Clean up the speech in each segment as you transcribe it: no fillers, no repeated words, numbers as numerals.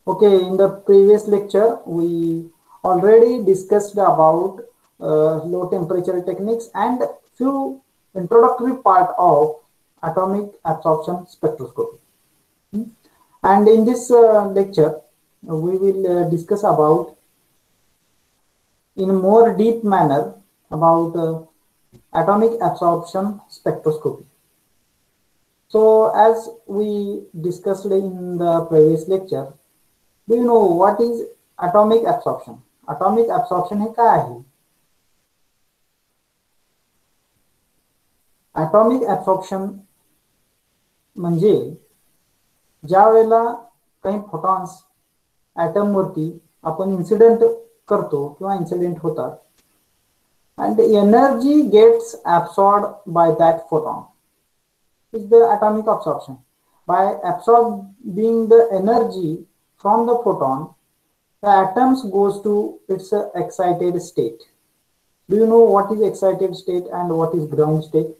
Okay, in the previous lecture, we already discussed about low temperature techniques and few introductory part of atomic absorption spectroscopy. And in this lecture, we will discuss about in a more deep manner about atomic absorption spectroscopy. So as we discussed in the previous lecture, do you know what is atomic absorption? Atomic absorption हे काय आहे? atomic absorption म्हणजे ज्या वेळेला काही photons item वरती आपण incident करतो किंवा इन्सिडेंट होतात and the energy gets absorbed by that photon is the atomic absorption. By absorbing the energy from the photon, the atoms goes to its excited state. Do you know what is excited state and what is ground state?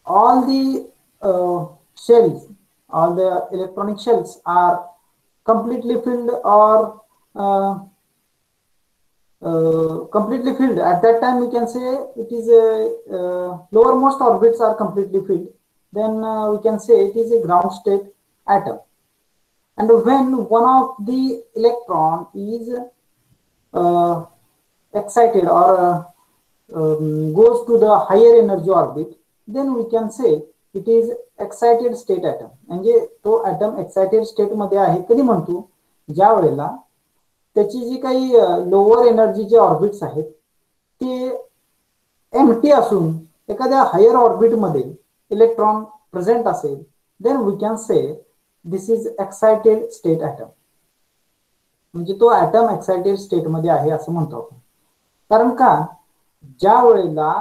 All the shells, all the electronic shells are completely filled or completely filled. At that time, we can say it is a lowermost orbits are completely filled. Then we can say it is a ground state atom. And when one of the electron is excited or goes to the higher energy orbit, then we can say it is excited state atom. म्हणजे तो atom excited state मध्ये आहे कधी म्हणतो ज्या वेळेला त्याची जी काही लोअर एनर्जीचे ऑर्बिट्स आहेत ते एम्प्टी असून एखाद्या हायर ऑर्बिट मध्ये इलेक्ट्रॉन प्रेझेंट असेल, then we can say this is excited state atom. म्हणजे तो ॲटम एक्साइटेड स्टेट मध्ये आहे असं म्हणतो आपण. कारण का ज्या वेळेला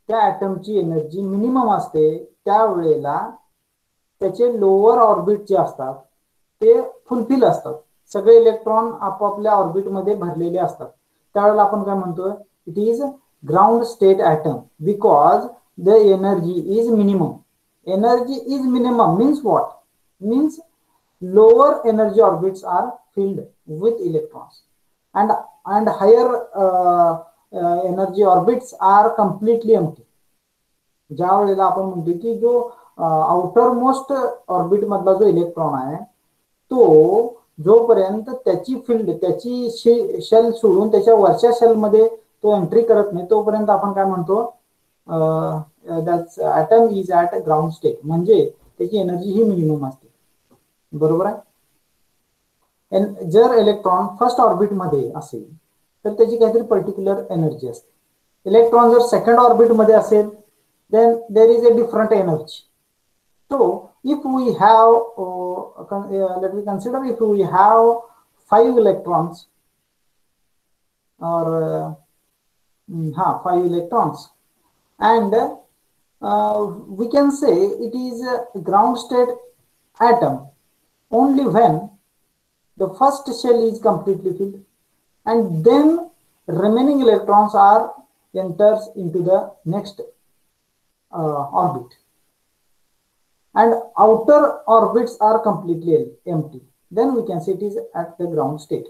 त्या ॲटमची एनर्जी मिनिमम असते त्यावेळेला त्याचे लोअर ऑर्बिट जे असतात ते फुलफिल असतात. सगळे इलेक्ट्रॉन आपापल्या ऑर्बिटमध्ये भरलेले असतात. त्यावेळेला आपण काय म्हणतो it is ground state atom because the energy is minimum. Energy is minimum means what? Means lower energy orbits are filled with electrons and higher energy orbits are completely empty. ज्या वेळेला आपण म्हणतो की जो आउटर मोस्ट ऑर्बिट मधला जो electron आहे तो जोपर्यंत त्याची फील्ड त्याची शेल सोडून त्याच्या वरच्या शेल मध्ये तो एंट्री करत नाही तोपर्यंत आपण काय म्हणतो atom is at ground state. म्हणजे त्याची एनर्जी ही मिनिमम असते. बरोबर आहे. जर इलेक्ट्रॉन फर्स्ट ऑर्बिट मध्ये असेल तर त्याची काहीतरी पर्टिक्युलर एनर्जी असते. इलेक्ट्रॉन जर सेकंड ऑर्बिट मध्ये असेल then there is a different energy. So if we have let me consider if we have 5 electrons or 5 electrons and we can say it is a ground state atom only when the first shell is completely filled and then remaining electrons are enters into the next orbit and outer orbits are completely empty, then we can say it is at the ground state.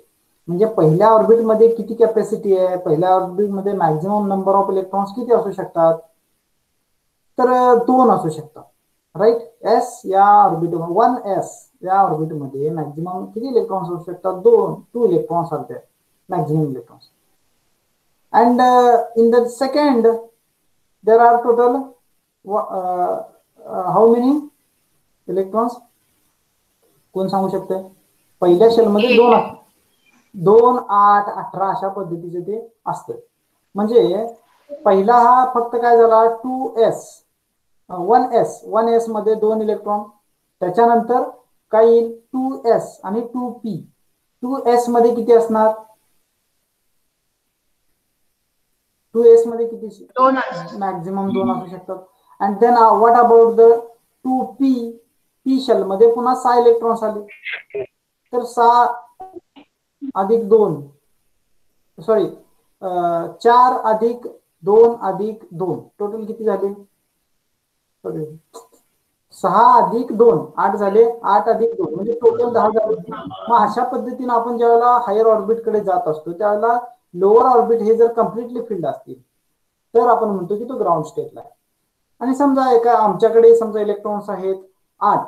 म्हणजे पहिल्या orbit मध्ये किती capacity आहे? पहिल्या orbit मध्ये maximum number of electrons किती असू शकतात? तर 2 असू शकतात. राईट. एस या ऑर्बिट 1s या ऑर्बिट मध्ये मॅक्झिमम किती इलेक्ट्रॉन्स असू शकतात? 2 electrons are there, maximum electrons. and in the second there are total how many electrons? कोण सांगू शकते? पहिल्या शेल मध्ये 2 8 18 अशा पद्धतीचे ते असते. म्हणजे पहिला हा फक्त काय झाला 2s 1s मध्ये 2 इलेक्ट्रॉन. त्याच्यानंतर काय येईल 2s आणि 2p. 2s मध्ये किती असणार? 2s मध्ये किती? मॅक्झिमम 2 असू शकतात. and then what about the 2p? p shell मध्ये पुन्हा 6 इलेक्ट्रॉन्स आले तर 6 अधिक 2 सॉरी 4 अधिक 2 अधिक 2 टोटल किती झाले? 6 अधिक 2 8 झाले, 8 अधिक 2 म्हणजे टोटल 10 झाले. मग अशा पद्धतीने आपण ज्यावेळेला हायर ऑर्बिट कडे जात असतो त्यावेळेला लोअर ऑर्बिट हे जर कम्प्लिटली फिल्ड असतील तर आपण म्हणतो की तो ग्राउंड स्टेटला आहे. आणि समजा एका आमच्याकडे समजा इलेक्ट्रॉन्स आहेत 8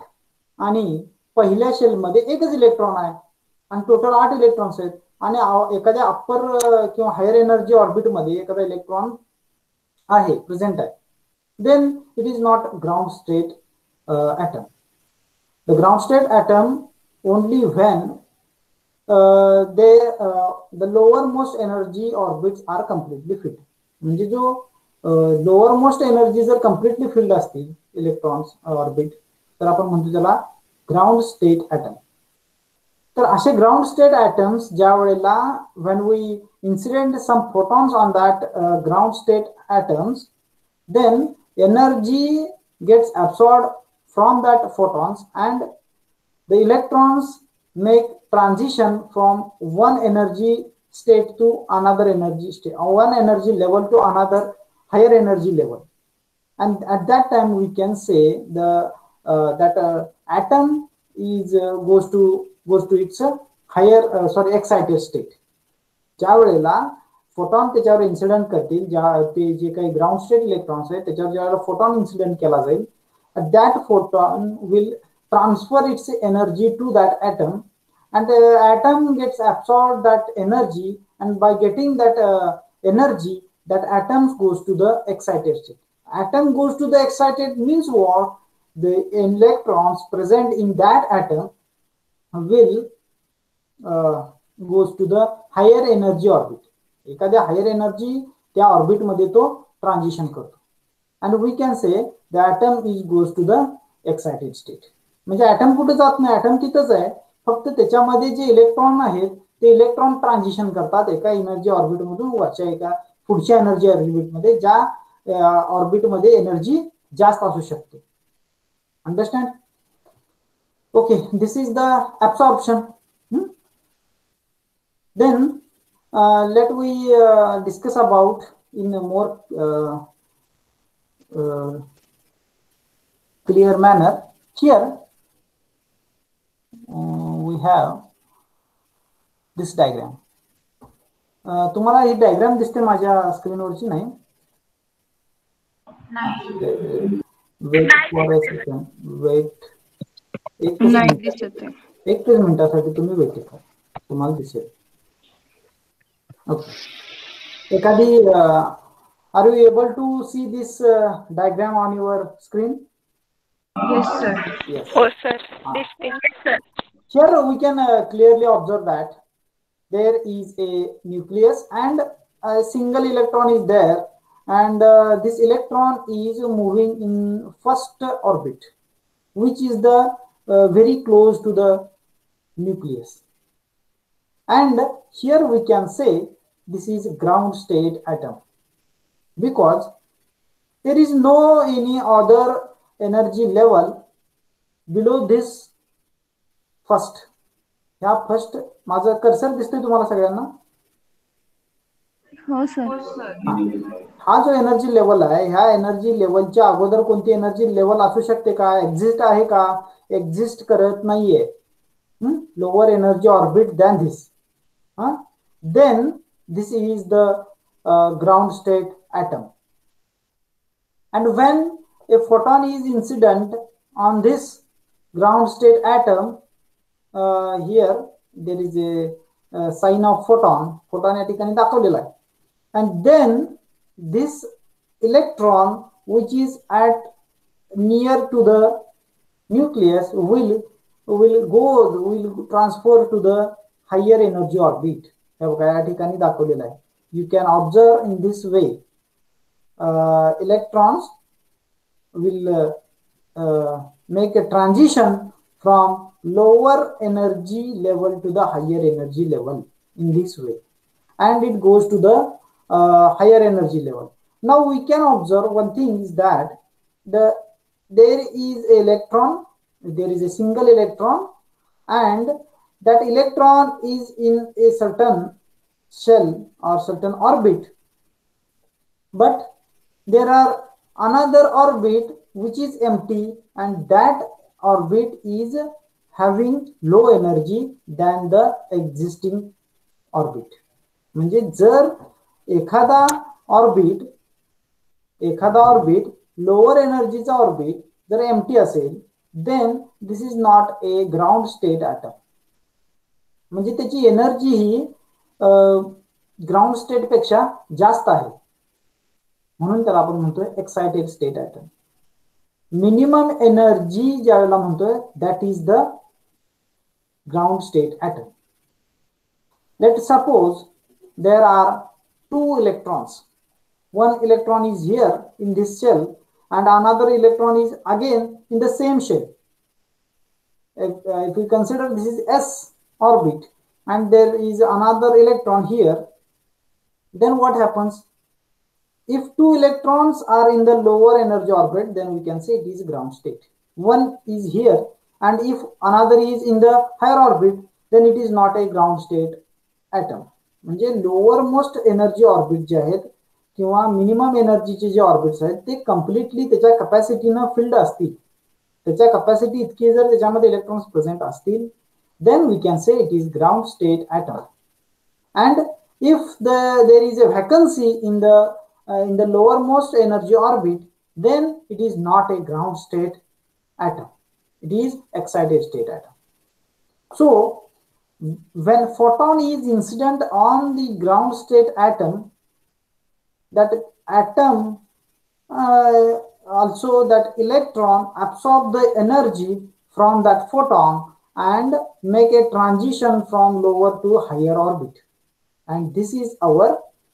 आणि पहिल्या शेलमध्ये एकच इलेक्ट्रॉन आहे आणि टोटल 8 इलेक्ट्रॉन्स आहेत आणि एखाद्या अप्पर किंवा हायर एनर्जी ऑर्बिट मध्ये एखादा इलेक्ट्रॉन आहे प्रेझेंट आहे, then it is not ground state atom. The ground state atom only when the lowermost energy orbits are completely filled. म्हणजे जो लोअरमोस्ट एनर्जी जर कम्प्लिटली फिल्ड असतील इलेक्ट्रॉन्स ऑर्बिट तर आपण म्हणतो त्याला ग्राउंड स्टेट ॲटम. तर असे ग्राउंड स्टेट ॲटम्स ज्या वेळेला when we incident some photons on that ground state atoms, then energy gets absorbed from that photons and the electrons make transition from one energy state to another energy state, or one energy level to another higher energy level. And at that time we can say that atom is goes to its higher excited state. ज्या वेळेला photon त्याच्यावर incident करतील, ते जे काही ground state electrons आहेत त्याच्यावर ज्या वेळेला फोटॉन इन्सिडेंट केला जाईल, that photon will transfer its energy to that atom and the atom gets absorbed that energy, and by getting that energy that atom goes to the excited state. Atom goes to the excited means what? The electrons present in that atom will goes to the higher energy orbit. एखाद्या higher energy त्या orbit मध्ये तो transition करतो and we can say the atom is goes to the excited state. म्हणजे item कुठे जात नाही, item तिथंच आहे, फक्त त्याच्यामध्ये जे इलेक्ट्रॉन आहेत ते इलेक्ट्रॉन ट्रान्झिशन करतात एका एनर्जी ऑर्बिट मधून वरच्या एका पुढच्या एनर्जी ऑर्बिट मध्ये, ज्या ऑर्बिट मध्ये एनर्जी जास्त असू शकते. Understand? Okay, this is the absorption. Then let we discuss about in a more clear manner. Here we have this diagram. तुम्हाला ही डायग्राम दिसते माझ्या स्क्रीनवरची? नाही, वेट एकच मिनिटासाठी तुम्ही वेट करा, तुम्हाला दिसेल. ओके, एखादी are you able to see this diagram on your screen? Yes sir. Yes. Oh sir. This sir. Here we can clearly observe that there is a nucleus and a single electron is there, and this electron is moving in first orbit, which is the very close to the nucleus. And here we can say this is ground state atom, because there is no any other energy level below this first. ह्या first, माझं cursor दिसतोय तुम्हाला सगळ्यांना? हो sir. हा जो energy level आहे, ह्या एनर्जी लेवलच्या अगोदर कोणती एनर्जी लेवल असू शकते का? एक्झिस्ट आहे का? एक्झिस्ट करत नाहीये. Lower energy orbit than this. Then this is the ground state atom. And when a photon is incident on this ground state atom, here there is a sign of photon. Photon या ठिकाणी दाखवलेला आहे. And then this electron which is at near to the nucleus will transfer to the higher energy orbit. या ठिकाणी दाखवलेला आहे. You can observe in this way, electrons will make a transition from lower energy level to the higher energy level in this way, and it goes to the higher energy level. Now we can observe one thing is that there is a electron, there is a single electron, and that electron is in a certain shell or certain orbit, but there are another orbit which is empty, and that orbit is having low energy than the existing orbit. म्हणजे जर एखादा orbit lower एनर्जीचा orbit जर empty असेल, then this is not a ground state atom. म्हणजे त्याची energy ही ground state पेक्षा जास्त आहे, म्हणून त्याला आपण म्हणतोय excited state atom. Minimum energy ज्यावेळेला म्हणतोय that is the ground state atom. Let suppose there are two electrons. One electron is here in this shell and another electron is again in the same shell. If we consider this is s orbit and there is another electron here, then what happens? If two electrons are in the lower energy orbit, then we can say it is ground state. One is here, and if another is in the higher orbit, then it is not a ground state atom. म्हणजे lower most energy orbit जे आहेत किंवा minimum एनर्जीचे जे orbits आहेत ते completely त्याच्या कॅपॅसिटीनं field असतील, त्याच्या कॅपॅसिटी इतकी जर त्याच्यामध्ये इलेक्ट्रॉन्स प्रेझेंट असतील, then we can say it is ground state atom. And if there is a vacancy in the lower most energy orbit, then it is not a ground state atom, it is excited state atom. So when photon is incident on the ground state atom, that atom also that electron absorb the energy from that photon and make a transition from lower to higher orbit, and this is our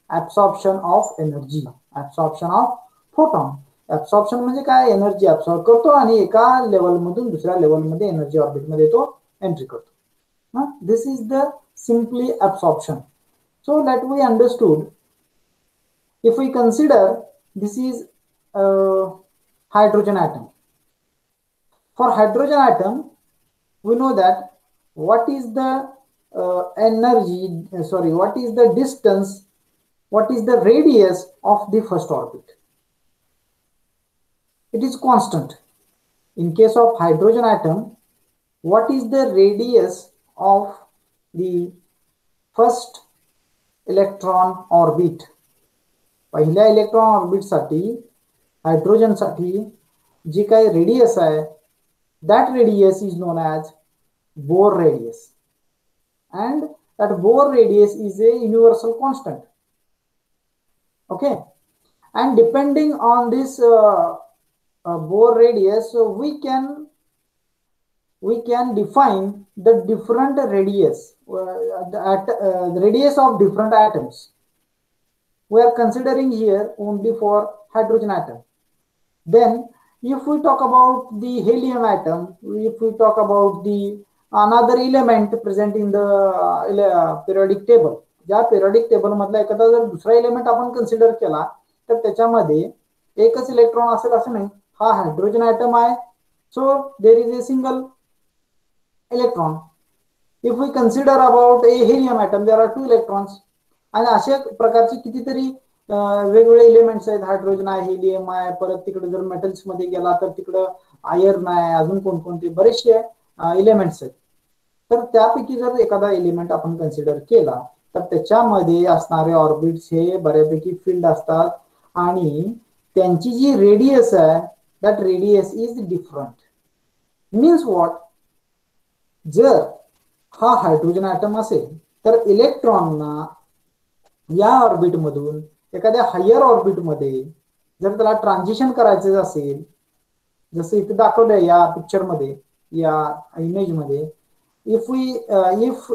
absorption of energy, absorption of photon. absorption म्हणजे काय? Energy absorb करतो आणि एका level मधून दुसऱ्या level मध्ये energy orbit मध्ये तो एंट्री करतो. This is the simply absorption. So that we understood. If we consider this is a hydrogen atom. For hydrogen atom, we know that what is the what is the distance, what is the radius of the first orbit? It is constant. In case of hydrogen atom, what is the radius of the first electron orbit? पहिल्या electron orbit साठी hydrogen साठी जी काही radius आहे, that radius is known as Bohr radius, and that Bohr radius is a universal constant. Okay, and depending on this Bohr radius, we can define the different radius, the radius of different atoms. We are considering here only for hydrogen atom. Then if we talk about the helium atom, if we talk about the another element present in the periodic table, ज्या periodic table मधला एखादा जर दुसरा element आपण consider केला तर त्याच्यामध्ये एकच इलेक्ट्रॉन असेल असं नाही. हा हायड्रोजन ॲटम आहे, so there is a single electron. If we consider about a helium atom, there are two electrons. आणि अशा प्रकारचे कितीतरी वेगवेगळे एलिमेंट्स आहेत. हायड्रोजन आहे, हिलियम आहे, परत तिकडे जर मेटल्स मध्ये गेला तर तिकडं आयर्न आहे, अजून कोणकोणते बरेचसे एलिमेंट्स आहेत. तर त्यापैकी जर एखादा एलिमेंट आपण कन्सिडर केला तर त्याच्यामध्ये असणारे ऑर्बिट्स हे बऱ्यापैकी फील्ड असतात आणि त्यांची जी रेडियस आहे that radius is different. Means what? जर हा हायड्रोजन ॲटम असेल तर इलेक्ट्रॉनना या ऑर्बिट मधून एखाद्या हायर ऑर्बिट मध्ये जर त्याला ट्रान्झिशन करायचं असेल, जसं इथे दाखवलंय या पिक्चर मध्ये, या इमेज मध्ये, if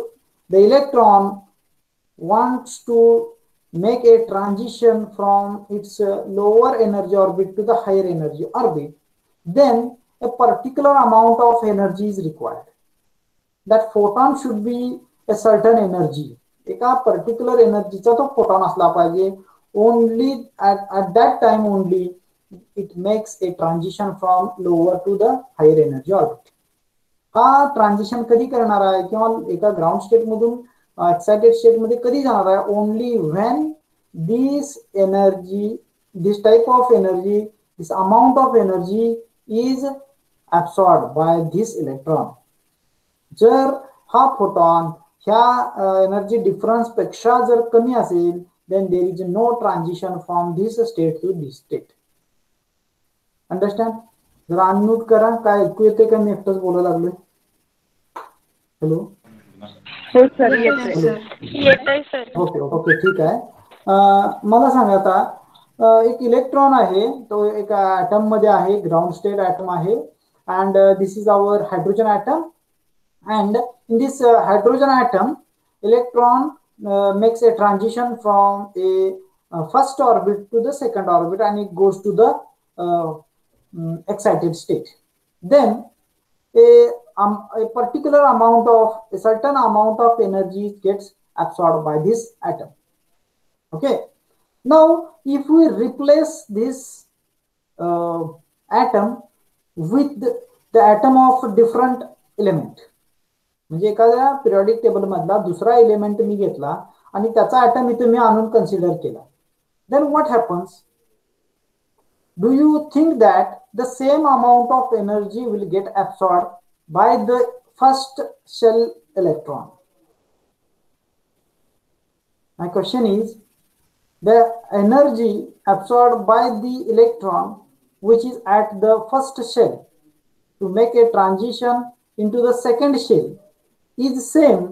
the electron wants to make a transition from its lower energy orbit to the higher energy orbit, then a particular amount of energy is required. That photon should be a certain energy. एका particular एनर्जीचा तो photon असला पाहिजे. Only at that time only it makes a transition from lower to the higher energy orbit. हा transition कधी करणार आहे किंवा एका ग्राउंड स्टेट मधून एक्साइटेड स्टेट मध्ये कधी जाणार आहे? Only when this type of energy this amount of energy is absorbed by this electron. जर हा फोटॉन ह्या एनर्जी डिफरन्स पेक्षा जर कमी असेल then there is no transition from this state to this state. Understand? जरा अनम्यूट करा. काय ऐकू येते का? मी एकटाच बोलायला लागलोय. हॅलो. हो सर, येतोय सर. येतोय सर. ओके ओके, ठीक आहे. मला सांगा आता, एक इलेक्ट्रॉन आहे, तो एक ॲटम मध्ये आहे, ग्राउंड स्टेट ॲटम आहे, and this is our hydrogen atom. And in this hydrogen atom, electron makes a transition from a first orbit to the second orbit, and it goes to the excited state. Then a particular amount of, a certain amount of energy gets absorbed by this atom. Okay. Now, if we replace this atom with the atom of different element, म्हणजे एखाद्या periodic table मधला दुसरा element मी घेतला आणि त्याचा item इथे मी आणून consider केला, then what happens? Do you think that the same amount of energy will get absorb by the first shell electron? My question is, the energy absorb by the electron which is at the first shell to make a transition into the second shell is same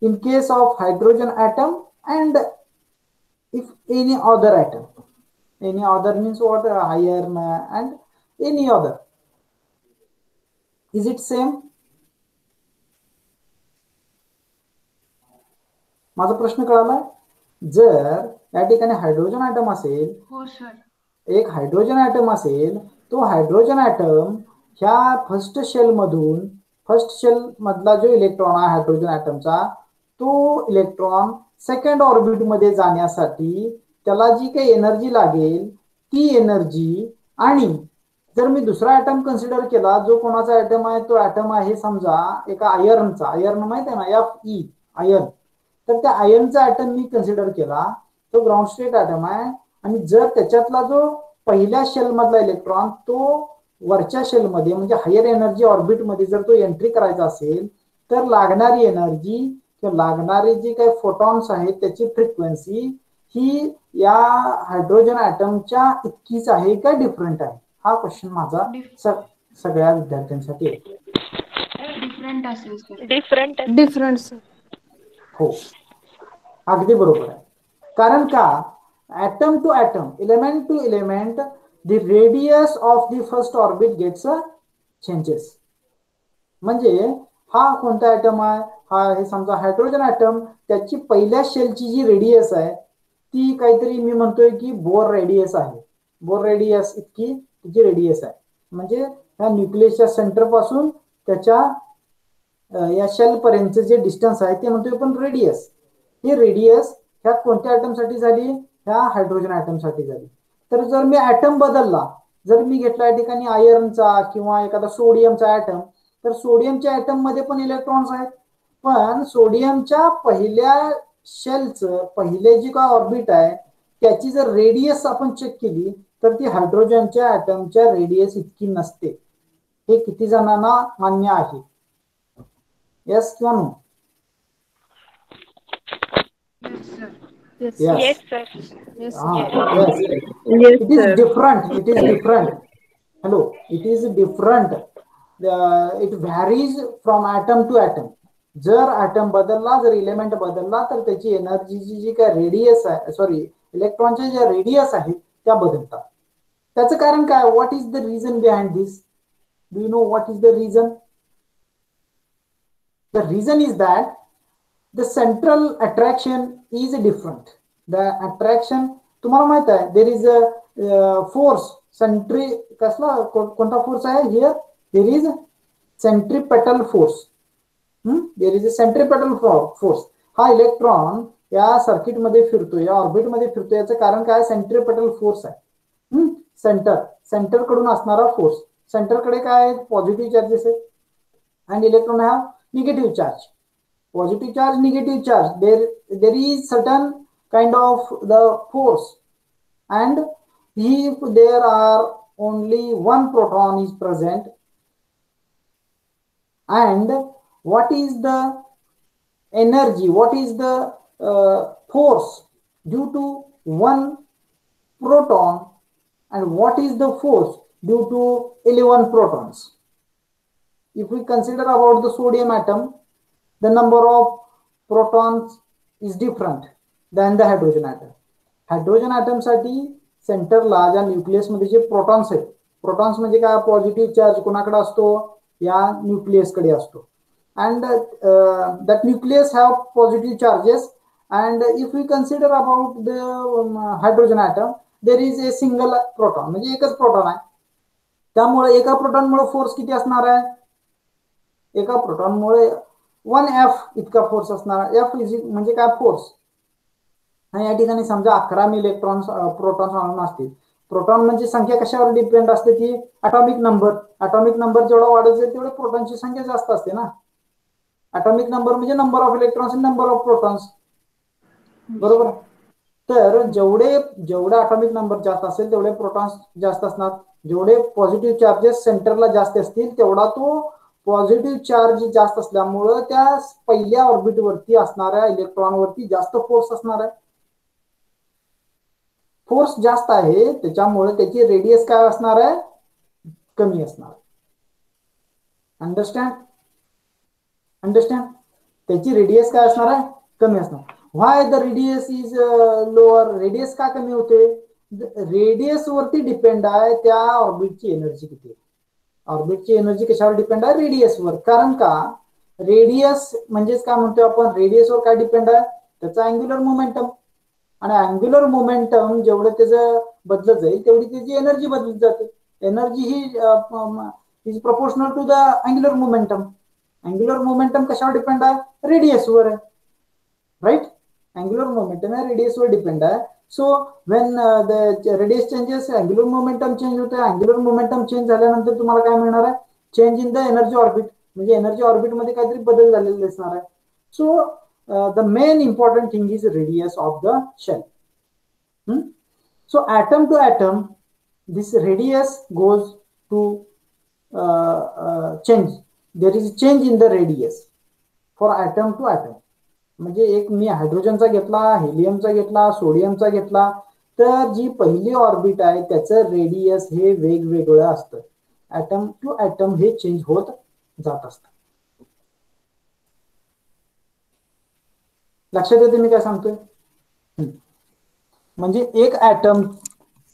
in case of hydrogen atom and if any other atom. Any other means what? Iron and any other. Is it same? माझा प्रश्न कळाला? जर या ठिकाणी hydrogen item असेल, हो sir, एक hydrogen item असेल, तो हायड्रोजन ॲटम ह्या फर्स्ट शेल मधून, फर्स्ट शेल मधला जो इलेक्ट्रॉन आहे हायड्रोजन ॲटमचा, तो इलेक्ट्रॉन सेकंड ऑर्बिट मध्ये जाण्यासाठी त्याला जी काही एनर्जी लागेल ती एनर्जी, आणि जर मी दुसरा ॲटम कन्सिडर केला, जो कोणाचा ॲटम आहे, तो ॲटम आहे समजा एका आयर्नचा, आयर्न माहिती आहे ना, Fe, आयर्न, तर त्या आयर्नचा ॲटम मी कन्सिडर केला, तो ग्राउंड स्टेट ॲटम आहे, आणि जर त्याच्यातला जो पहिल्या शेल मधला इलेक्ट्रॉन तो वरच्या शेल मध्ये म्हणजे हायर एनर्जी ऑर्बिट मध्ये जर तो एंट्री करायचा असेल, तर लागणारी एनर्जी किंवा लागणारे जे काही फोटॉन्स आहेत त्याची फ्रिक्वेन्सी ही या हायड्रोजन ॲटमच्या इतकीच आहे का डिफरंट आहे? हा क्वेश्चन माझा सगळ्या विद्यार्थ्यांसाठी आहे. डिफरंट असेल सर. Different sir. हो, अगदी बरोबर आहे. कारण का, atom to atom, element to element, the radius of the first orbit gets changes. म्हणजे हा कोणता ॲटम आहे? हा हे समजा हायड्रोजन ॲटम, त्याची पहिल्या शेलची जी रेडियस आहे ती काहीतरी मी म्हणतोय की बोर रेडियस आहे. बोर रेडियस इतकी तिची रेडियस आहे. म्हणजे ह्या न्यूक्लियसच्या सेंटर पासून त्याच्या या शेल पर्यंतचे जे डिस्टन्स आहे ते म्हणतोय पण रेडियस. ही रेडियस ह्या कोणत्या ॲटमसाठी झाली? ह्या हायड्रोजन ॲटमसाठी झाली. तर जर मी ॲटम बदलला, जर मी घेतला या ठिकाणी आयर्नचा किंवा एखादा सोडियमचा ॲटम, तर सोडियमच्या ॲटम मध्ये पण इलेक्ट्रॉन्स आहेत, पण सोडियमच्या पहिल्या शेलचं पहिले जी काय ऑर्बिट आहे त्याची जर रेडियस आपण चेक केली तर ती हायड्रोजनच्या ॲटमच्या रेडियस इतकी नसते. हे किती जणांना मान्य आहे? येस किंवा no? Yes. Yes sir. Yes. Yes. It is different. It is different. Hello. It is different. It varies from atom to atom. जर ॲटम बदलला, जर इलेमेंट बदलला, तर त्याची एनर्जीची जी काय रेडियस आहे, सॉरी इलेक्ट्रॉनच्या ज्या रेडियस आहेत त्या बदलतात. त्याचं कारण काय? What is the reason behind this? Do you know what is the reason? The reason is that the central attraction is different. The attraction, तुम्हाला माहित आहे, there is a force, कसला कोणता फोर्स आहे? here there is centripetal force. there is a centripetal force. हा electron या circuit मध्ये फिरतो, या ऑर्बिट मध्ये फिरतो, याचं कारण काय? सेंट्रिपेटल फोर्स आहे. सेंटर कडून असणारा फोर्स. सेंटर कडे काय? पॉझिटिव्ह चार्जेस आहेत आणि इलेक्ट्रॉन हा negative charge. Positive charge, negative charge, there is certain kind of the force, and if there are only one proton is present, and what is the energy, what is the force due to one proton, and what is the force due to 11 protons. If we consider about the sodium atom, the number of protons is different than the hydrogen atom. Hydrogen atom साठी सेंटरला ज्या nucleus मध्ये जे protons आहेत, protons म्हणजे काय, positive charge कोणाकडे असतो, या न्यूक्लियस कडे असतो. And that nucleus have positive charges, and if we consider about the hydrogen atom, there is a single proton, म्हणजे एकच प्रोटॉन आहे. त्यामुळे एका प्रोटॉनमुळे फोर्स किती असणार आहे, एका प्रोटॉनमुळे 1F इतका फोर्स असणार. F म्हणजे काय, फोर्स. आणि या ठिकाणी समजा 11 इलेक्ट्रॉन्स प्रोटॉन्स आणून असतील. प्रोटॉन म्हणजे संख्या कशावर डिपेंड असते, ती ॲटॉमिक नंबर. ॲटॉमिक नंबर जेवढा वाढत जाईल तेवढे प्रोटॉनची संख्या जास्त असते ना. ॲटॉमिक नंबर म्हणजे नंबर ऑफ इलेक्ट्रॉन्स आणि नंबर ऑफ प्रोटॉन्स, बरोबर. तर जेवढे ॲटॉमिक नंबर जास्त असेल तेवढे प्रोटॉन्स जास्त असणार. जेवढे पॉझिटिव्ह चार्जेस सेंटरला जास्त असतील तेवढा तो पॉझिटिव्ह चार्ज जास्त असल्यामुळं त्या पहिल्या ऑर्बिट वरती असणाऱ्या इलेक्ट्रॉनवरती जास्त फोर्स असणार आहे. फोर्स जास्त आहे त्याच्यामुळे त्याची रेडियस काय असणार आहे, कमी असणार. अंडरस्टँड. त्याची रेडियस काय असणार आहे, कमी असणार. Why the radius is lower, radius का कमी होते, रेडियस वरती डिपेंड आहे त्या ऑर्बिटची एनर्जी किती. ऑर्बिटची एनर्जी कशावर डिपेंड आहे, रेडियसवर. कारण का, रेडियस म्हणजेच काय म्हणतो आपण, रेडियसवर काय डिपेंड आहे, त्याचा अँग्युलर मोमेंटम. आणि अँग्युलर मोमेंटम जेवढं त्याचं बदलत जाईल तेवढी त्याची एनर्जी बदलत जाते. एनर्जी ही is proportional to the angular momentum. Angular momentum कशावर डिपेंड आहे, रेडियसवर आहे, राईट. अँग्युलर मोमेंटम आहे रेडियसवर डिपेंड आहे. So when the radius changes, angular momentum change होते. अँग्युलर मोमेंटम चेंज झाल्यानंतर तुम्हाला काय मिळणार आहे, change in the energy orbit. म्हणजे एनर्जी ऑर्बिट मध्ये काहीतरी बदल झालेले असणार आहे. So the main important thing is radius of the shell. So atom to atom, this radius goes to change. There is change in the radius for atom to atom. म्हणजे एक मी हायड्रोजनचा घेतला, हेलियमचा घेतला, सोडियमचा घेतला, तर जी पहिली ऑर्बिट आहे त्याचं रेडियस हे वेगवेगळं असतं. ॲटम टू ॲटम हे चेंज होत जात असतं. लक्षात येते मी काय सांगतोय. म्हणजे एक ॲटम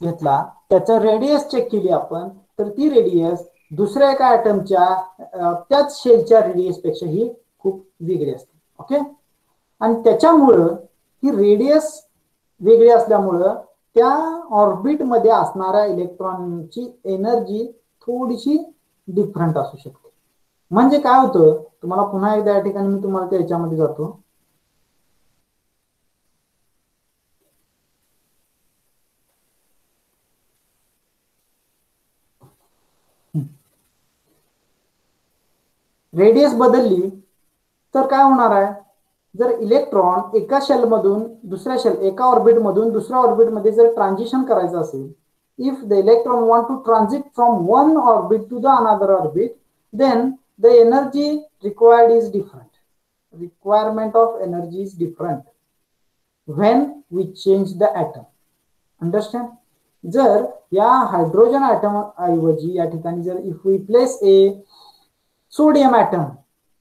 घेतला, त्याचं रेडियस चेक केली आपण, तर ती रेडियस दुसऱ्या एका ॲटमच्या त्याच शेलच्या रेडियस पेक्षा ही खूप वेगळी असते. ओके. आणि त्याच्यामुळं ही रेडियस वेगळी असल्यामुळं त्या ऑर्बिट मध्ये असणाऱ्या इलेक्ट्रॉनची एनर्जी थोडीशी डिफरंट असू शकते. म्हणजे काय होतं, तुम्हाला पुन्हा एकदा या ठिकाणी मी तुम्हाला त्याच्यामध्ये जातो. रेडियस बदलली तर काय होणार आहे, जर इलेक्ट्रॉन एका शेल मधून दुसऱ्या शेल, एका ऑर्बिट मधून दुसऱ्या ऑर्बिट मध्ये जर ट्रान्झिशन करायचं असेल, if the electron want to transit from one orbit to the another orbit, then the energy required is different. Requirement of energy is different when we change the atom. Understand. जर या hydrogen atom ऐवजी या ठिकाणी जर if we place a sodium atom,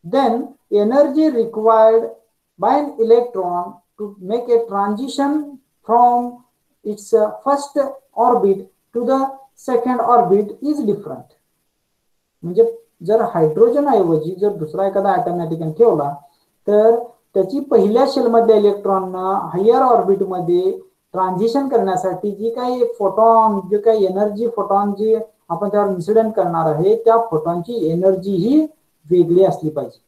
then energy required by an electron to make a transition from its first orbit to the second orbit is different. म्हणजे जर hydrogen ऐवजी जर दुसरा एखादा ॲटम या ठिकाणी ठेवला, तर त्याची पहिल्या शेल मधल्या इलेक्ट्रॉनना हायर ऑर्बिट मध्ये ट्रान्झिशन करण्यासाठी जी काही फोटॉन, जे काही एनर्जी फोटॉन जी आपण त्यावर इन्सिडेंट करणार आहे, त्या फोटॉनची एनर्जी ही वेगळी असली पाहिजे.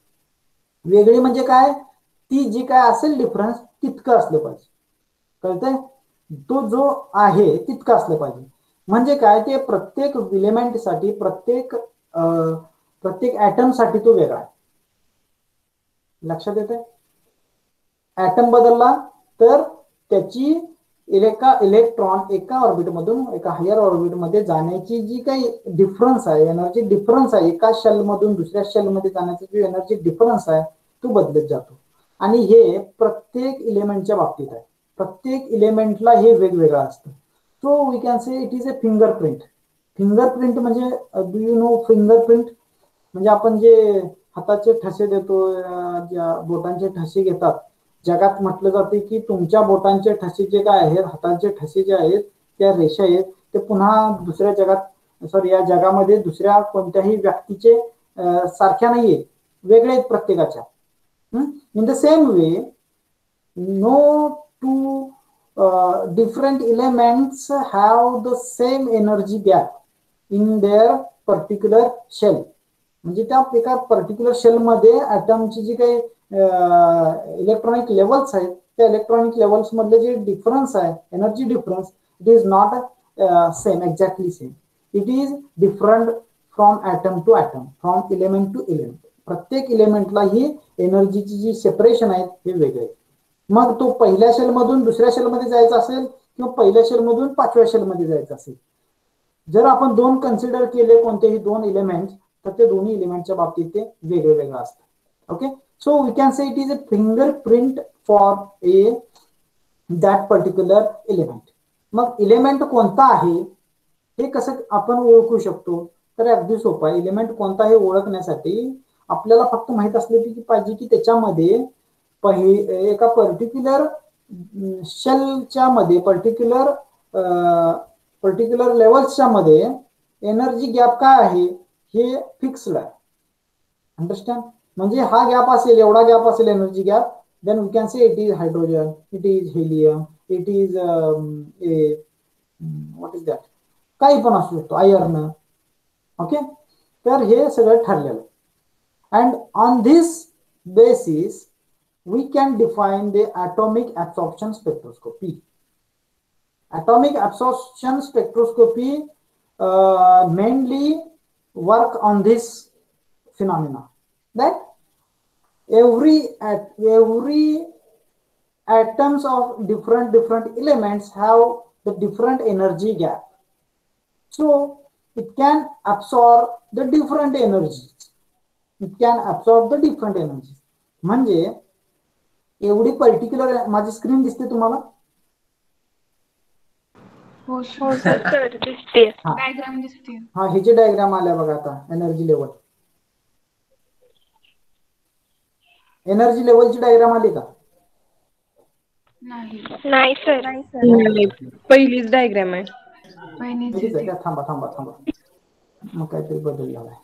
वेगळी म्हणजे काय, ती जी काय असेल डिफरन्स तितकं असलं पाहिजे. कळतंय, तो जो आहे तितकं असलं पाहिजे. म्हणजे काय, ते प्रत्येक इलेमेंट साठी, प्रत्येक ॲटम साठी तो वेगळा आहे. लक्षात येते. ॲटम बदलला तर त्याची इलेक्ट्रॉन एका ऑर्बिटमधून एका हायर ऑर्बिटमध्ये जाण्याची जी काही डिफरन्स आहे, एनर्जी डिफरन्स आहे, एका शेलमधून दुसऱ्या शेलमध्ये जाण्याचा जो एनर्जी डिफरन्स आहे तो बदलत जातो. आणि हे प्रत्येक इलेमेंटच्या बाबतीत आहे. प्रत्येक इलेमेंटला हे वेगवेगळं असतं. So we can say it is a fingerprint. Fingerprint म्हणजे डू यू नो फिंगरप्रिंट म्हणजे आपण जे हाताचे ठसे देतो, ज्या बोटांचे ठसे घेतात, जगात म्हटलं जाते की तुमच्या बोटांचे ठसे जे काय आहेत, हातांचे ठसे जे आहेत, त्या रेषा आहेत, ते पुन्हा दुसऱ्या जगात सॉरी या जगामध्ये दुसऱ्या कोणत्याही व्यक्तीचे सारख्या नाहीये, वेगळे आहेत प्रत्येकाच्या. In the same way no two different elements have the same energy gap in their particular shell. म्हणजे त्या एका पर्टिक्युलर शेल मध्ये ऍटमची जी काही इलेक्ट्रॉनिक लेवल्स आहेत, त्या इलेक्ट्रॉनिक लेवल्स मधले जे डिफरन्स आहे, energy difference, it is not same, exactly same. It is different from atom to atom, from element to element. प्रत्येक इलेमेंटला ही एनर्जीची जी सेपरेशन आहेत हे वेगळे. मग तो पहिल्या शेलमधून दुसऱ्या शेलमध्ये जायचा असेल किंवा पहिल्या शेलमधून पाचव्या शेलमध्ये जायचं असेल, जर आपण दोन कन्सिडर केले कोणतेही दोन इलेमेंट, तर ते दोन्ही इलेमेंटच्या बाबतीत ते वेगळे वेगळं असतं. Okay, so we can say it is a fingerprint for a that particular element. मग इलेमेंट कोणता आहे हे कसं आपण ओळखू शकतो? तर अगदी सोपं आहे. इलेमेंट कोणता हे ओळखण्यासाठी आपल्याला फक्त माहित असले पाहिजे की त्याच्यामध्ये एका पर्टिक्युलर शेलच्या मध्ये पर्टिक्युलर लेवल्सच्या मध्ये एनर्जी गॅप काय आहे हे फिक्स्ड आहे. अंडरस्टँड? म्हणजे हा गॅप असेल, एवढा गॅप असेल energy gap, then we can say it is hydrogen, it is helium, it is what is that, काही पण असू शकतो, आयर्न. ओके, तर हे सगळं ठरलेलं. And on this basis we can define the atomic absorption spectroscopy. Atomic absorption spectroscopy mainly work on this phenomena, that every atoms of different elements have the different energy gap, so it can absorb the different energies. म्हणजे एवढी particular, माझी screen दिसते तुम्हाला? हो sir दिसते. Diagram दिसते. हा, हे जे डायग्राम आल्या बघा आता, एनर्जी लेवलची डायग्राम आली का? नाही सर. पहिलीच डायग्राम आहे. पहिलीच आहे का? थांबा मग काहीतरी बदल झालाय.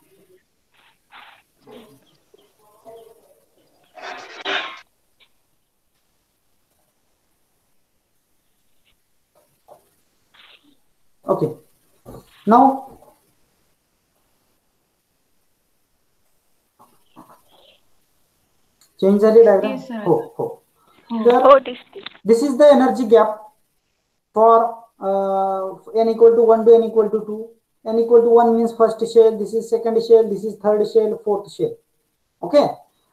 Okay, now चेंज झाली डायग्राम? हो. तर this is the energy gap for n equal to 1 to n equal to 2. n equal to 1 means first shell, this is second shell, this is third shell, fourth shell. Okay,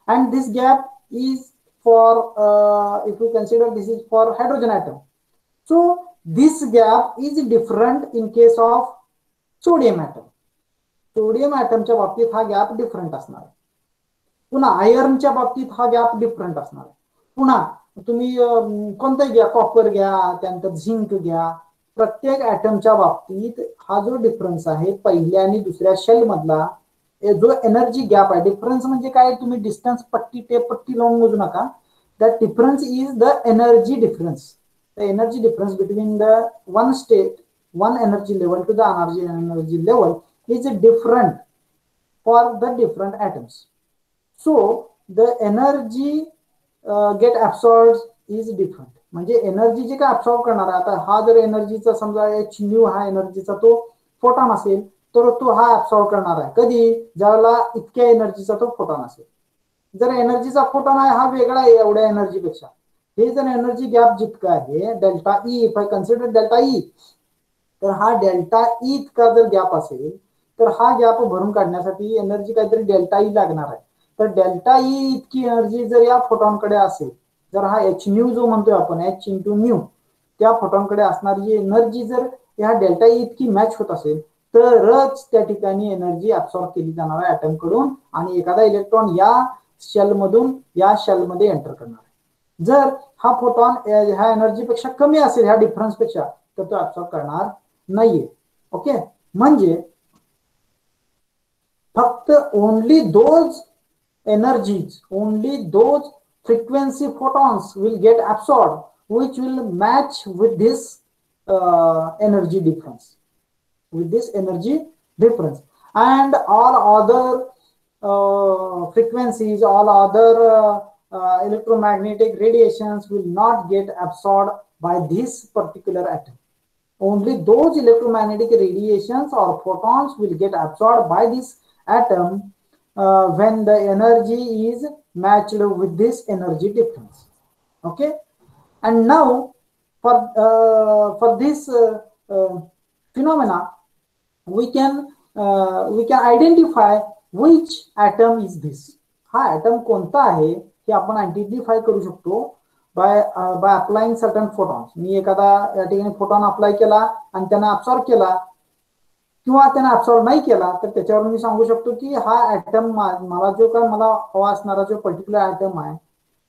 and this gap is for if we consider this is for hydrogen atom. So this gap is different in case of sodium atom. Sodium ऍटमच्या बाबतीत हा gap different असणार आहे. पुन्हा आयर्नच्या बाबतीत हा gap different असणार आहे. पुन्हा तुम्ही कोणताही घ्या, कॉपर घ्या, त्यानंतर झिंक घ्या, प्रत्येक ऍटमच्या बाबतीत हा जो डिफरन्स आहे पहिल्या आणि दुसऱ्या शेल मधला जो एनर्जी गॅप आहे, डिफरन्स म्हणजे काय, तुम्ही डिस्टन्स पट्टी टेप पट्टी लावून मोजू नका. That difference is the energy difference. The energy difference between the one state, one energy level to the energy level is different for the different atoms. So the energy get absorbed is different. म्हणजे energy जे काय absorb करणार आहे, आता हा जर एनर्जीचा समजा h हा एनर्जीचा तो फोटॉन असेल, तर तो हा absorb करणार आहे कधी, ज्याला इतक्या एनर्जीचा तो फोटॉन असेल. जर एनर्जीचा फोटॉन आहे हा वेगळा आहे एवढ्या एनर्जीपेक्षा, हे जर एनर्जी गॅप जितका आहे delta E, if I consider delta E, तर हा डेल्टा ई इतका जर गॅप असेल तर हा गॅप भरून काढण्यासाठी एनर्जी काहीतरी डेल्टा ई लागणार आहे. तर डेल्टा ई इतकी एनर्जी जर या फोटॉनकडे असेल, जर हा एच न्यू जो म्हणतोय आपण h इंटू न्यू, त्या फोटॉनकडे असणारी एनर्जी जर ह्या डेल्टा ई इतकी मॅच होत असेल तरच त्या ठिकाणी एनर्जी ऍब्सॉर्ब केली जाणार आहे ऍटम कडून आणि एखादा इलेक्ट्रॉन या शेल मधून या शेल मध्ये एंटर करणार आहे. जर हा फोटॉन ह्या एनर्जी पेक्षा कमी असेल ह्या डिफरन्स पेक्षा तर तो ऍब्सॉर्ब करणार नाहीये. ओके, म्हणजे फक्त only those energies, only those frequency photons will get absorbed which will match with this energy difference, and all other frequencies, all other electromagnetic radiations will not get absorbed by this particular atom. Only those electromagnetic radiations or photons will get absorbed by this atom when the energy is matched with this energy difference. Okay, and now for this phenomena we can identify which atom is this. हा atom कोणता आहे हे आपण identify करू शकतो by applying certain photons. मी एखादा या ठिकाणी फोटॉन अप्लाय केला आणि त्याने ऍब्सॉर्ब केला किंवा त्याने ऍब्सॉर्ब नाही केला तर त्याच्यावर मी सांगू शकतो की हा ऍटम मला जो काय मला हवा असणारा जो पर्टिक्युलर ऍटम आहे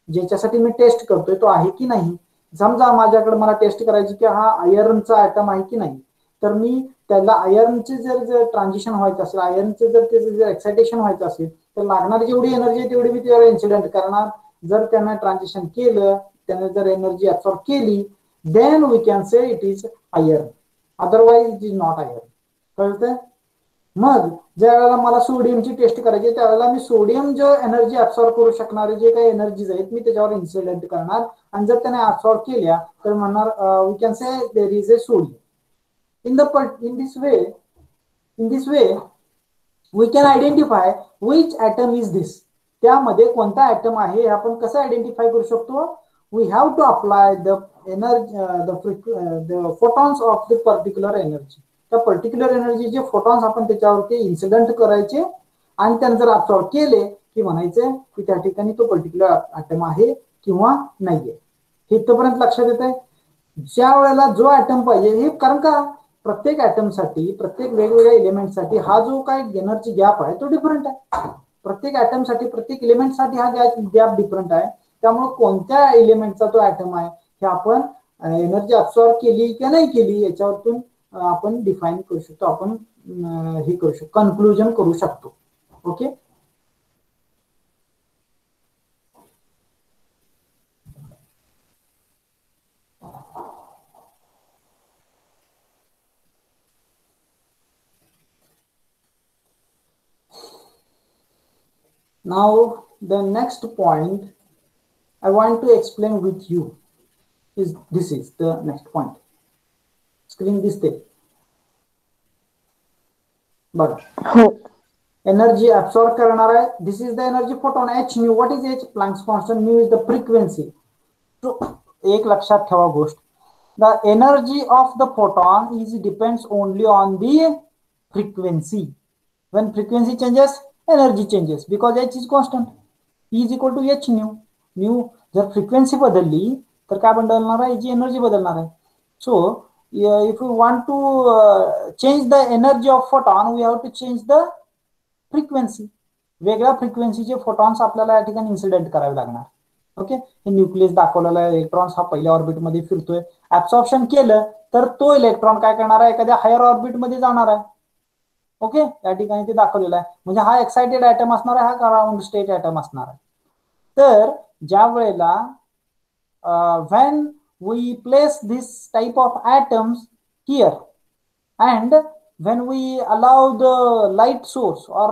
ज्याच्यासाठी मी टेस्ट करतोय तो आहे की नाही. समजा माझ्याकडे मला टेस्ट करायची की हा आयर्नचा ऍटम आहे की नाही तर मी त्याला आयर्नचे जर ट्रान्झिशन व्हायचं असेल आयर्नचे जर एक्सायटेशन व्हायचं असेल तर लागणारी जेवढी एनर्जी आहे तेवढी मी त्यावर इन्सिडेंट करणार. जर त्याने ट्रान्झिशन केलं त्याने जर एनर्जी ऍब्सॉर्ब केली then we can say it is iron, otherwise it is not iron. कळतंय? मग ज्या वेळेला मला सोडियमची टेस्ट करायची त्यावेळेला मी सोडियम जो एनर्जी ऍब्सॉर्ब करू शकणारे जे काही एनर्जीज आहेत मी त्याच्यावर इन्सिडेंट करणार आणि जर त्याने ऍब्सॉर्ब केल्या तर म्हणणार we can say there is a sodium. in this way we can identify which atom is this. त्यामध्ये कोणता ऍटम आहे हे आपण कसं आयडेंटिफाय करू शकतो. We have to apply the photons of the particular energy. त्या पर्टिक्युलर एनर्जीचे फोटॉन्स आपण त्याच्यावरती इन्सिडेंट करायचे आणि त्याने जर ऍब्सॉर्ब केले की म्हणायचे की त्या ठिकाणी तो पर्टिक्युलर ऍटम आहे किंवा नाहीये. हे इथपर्यंत लक्षात येत आहे. ज्या वेळेला जो ऍटम पाहिजे हे कारण का प्रत्येक ऍटमसाठी प्रत्येक वेगवेगळ्या एलिमेंटसाठी हा जो काही एनर्जी गॅप आहे तो डिफरंट आहे. प्रत्येक ऍटमसाठी प्रत्येक एलिमेंटसाठी हा गॅप डिफरंट आहे. त्यामुळे कोणत्या एलिमेंटचा तो ऍटम आहे हे आपण एनर्जी ऍब्सॉर्ब केली की नाही केली याच्यावरतून आपण डिफाईन करू शकतो. आपण हे करू शकतो कन्क्लुजन करू शकतो. Okay, now the next point I want to explain with you is this is the next point. Screen दिसते बघा. हो. एनर्जी ऍब्सॉर्ब करणार आहे. This is the energy photon H nu. What is H? Planck's constant. Nu is the frequency. तो एक लक्षात ठेवा गोष्ट. The energy of the photon is depends only on the frequency. When frequency changes energy changes because H is constant. E is equal to H nu. Nu जर frequency बदलली तर काय बदलणार आहे? जी एनर्जी बदलणार आहे. So if we want to change the energy of photon we have to change the frequency. वेगळ्या फ्रिक्वेन्सीचे फोटॉन्स आपल्याला या ठिकाणी इन्सिडेंट करावे लागणार. ओके, हे न्यूक्लियस दाखवलेला इलेक्ट्रॉन्स हा पहिल्या ऑर्बिट मध्ये फिरतोय. ऍब्सॉर्प्शन केलं तर तो इलेक्ट्रॉन काय करणार आहे? एखाद्या हायर ऑर्बिट मध्ये जाणार आहे. ओके, या ठिकाणी ते दाखवलेलं आहे. म्हणजे हा एक्साइटेड ऍटम असणार आहे, हा ग्राउंड स्टेट ऍटम असणार आहे. तर ज्या वेळेला when we place this type of atoms here and when we allow the light source or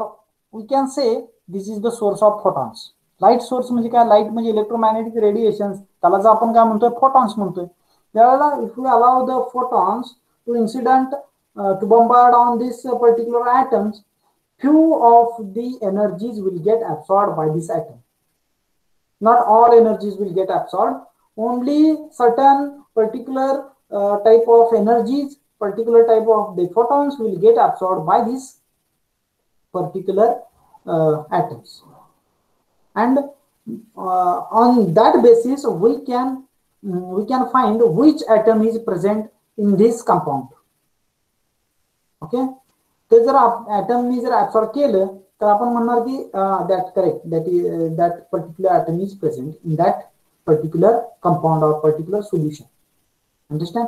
we can say this is the source of photons. Light source म्हणजे काय? लाईट म्हणजे electromagnetic radiation, त्याला जर आपण काय म्हणतोय फोटॉन्स म्हणतोय. त्यावेळेला if we allow the photons to incident to bombard on this particular atoms, few of the energies will get absorbed by this atom. Not all energies will get absorbed. Only certain particular type of energies, particular type of the photons will get absorbed by these particular atoms. And on that basis, we can we can find which atom is present in this compound. Okay, ते जर ॲटमनी जर absorb केलं तर आपण म्हणणार की that correct, that particular atom is present in that particular compound or particular solution. Understand?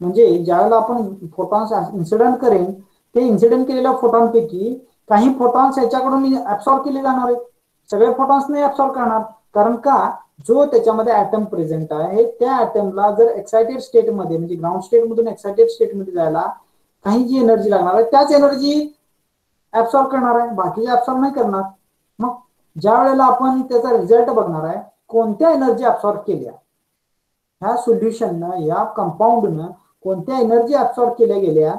म्हणजे ज्यावेळेला आपण फोटॉन्स इन्सिडेंट करेन, ते इन्सिडेंट केलेल्या फोटॉनपैकी काही फोटॉन्स याच्याकडून ऍब्सॉर्ब केले जाणार आहेत, सगळे फोटॉन्स नाही ऍब्सॉर्ब करणार. कारण का, जो त्याच्यामध्ये ॲटम प्रेझेंट आहे त्या ॲटमला जर एक्साइटेड स्टेटमध्ये म्हणजे ग्राउंड स्टेटमधून एक्साइटेड स्टेटमध्ये जायला काही जी एनर्जी लागणार आहे त्याच एनर्जी ऍब्सॉर्ब करणार आहे, बाकी ऍब्सॉर्ब नाही करणार. मग ज्या वेळेला आपण त्याचा रिझल्ट बघणार आहे कोणत्या एनर्जी ऍब्सॉर्ब केल्या, ह्या सोल्युशननं या कंपाऊंडनं कोणत्या एनर्जी ऍब्सॉर्ब केल्या गेल्या,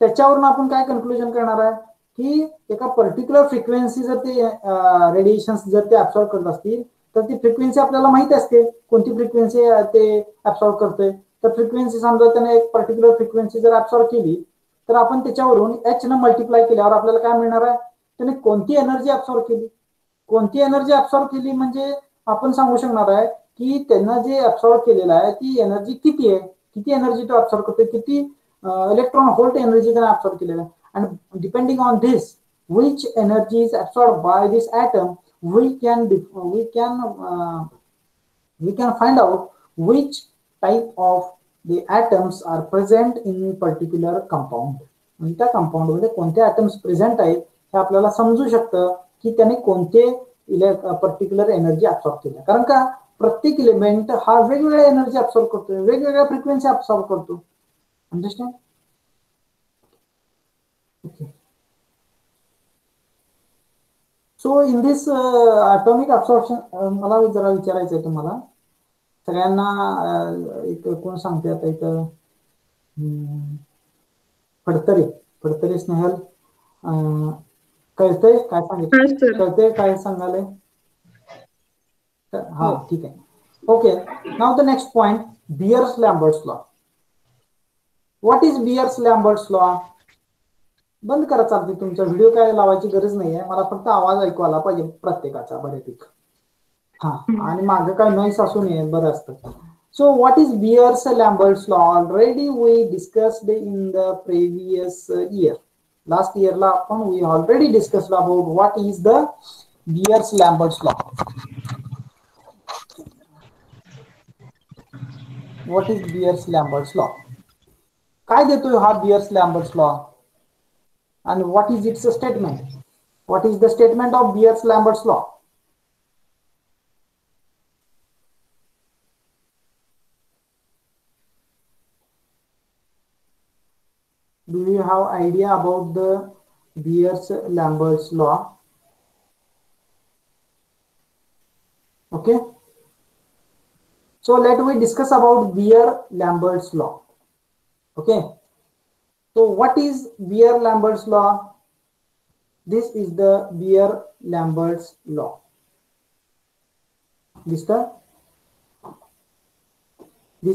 त्याच्यावरून आपण काय कन्क्लुजन करणार आहे की एका पर्टिक्युलर फ्रिक्वेन्सी जर ते रेडिएशन जर ते ऍब्सॉर्ब करत असतील तर ती फ्रिक्वेन्सी आपल्याला माहिती असते कोणती फ्रिक्वेन्सी ते ऍब्सॉर्ब करते. तर फ्रिक्वेन्सी समजा त्याने एक पर्टिक्युलर फ्रिक्वेन्सी जर ऍब्सॉर्ब केली तर आपण त्याच्यावरून एच न मल्टिप्लाय केल्यावर आपल्याला काय मिळणार आहे, त्याने कोणती एनर्जी ऍब्सॉर्ब केली. कोणती एनर्जी ऍब्सॉर्ब केली म्हणजे आपण सांगू शकणार आहे की त्यांना जे ऍब्सॉर्ब केलेलं आहे ती एनर्जी किती आहे, किती एनर्जी तो ऍब्सॉर्ब करते, किती इलेक्ट्रॉन व्होल्ट एनर्जी त्याने ऍब्सॉर्ब केलेलं आहे. आणि depending on this which energy is absorbed by this atom, we can find out which type of the atoms are present in particular compound. म्हणजे त्या कंपाऊंड मध्ये कोणते atoms प्रेझेंट आहेत हे आपल्याला समजू शकतं की त्याने कोणते पर्टिक्युलर एनर्जी ऍब्सॉर्ब केल्या. कारण का प्रत्येक इलेमेंट हा वेगवेगळ्या एनर्जी ऍब्सॉर्ब करतो, वेगवेगळ्या फ्रिक्वेन्सी ऍब्सॉर्ब करतो. Understand? Okay. So in this atomic absorption मला जरा विचारायचं आहे तुम्हाला सगळ्यांना. एक कोण सांगते आता इथं, फडतरे स्नेहल, कळतंय काय सांगितलं, कळतंय काय सांगाले? हा ठीक आहे. Okay, now the next point, Beer's Lambert's law. What is Beer's Lambert's law? बंद करा चालते, तुमचा व्हिडिओ काय लावायची गरज नाही आहे, मला फक्त आवाज ऐकू आला पाहिजे प्रत्येकाचा बऱ्यापैकी. हा, आणि माझं काय नॉईस असू नये, बरं असतं. So what is Beers-Lambert's law? Already we discussed in the previous year. Last year la we already discussed about what is the Beers-Lambert's law. What is Beers-Lambert's law? काय देतोय हा Beers-Lambert's law? And what is its statement? What is the statement of Beers-Lambert's law? Do you have idea about the Beers-Lambert's law? Okay. So let we discuss about Beer-Lambert's law. Okay. So what is Beer-Lambert's law? This is the Beer-Lambert's law. This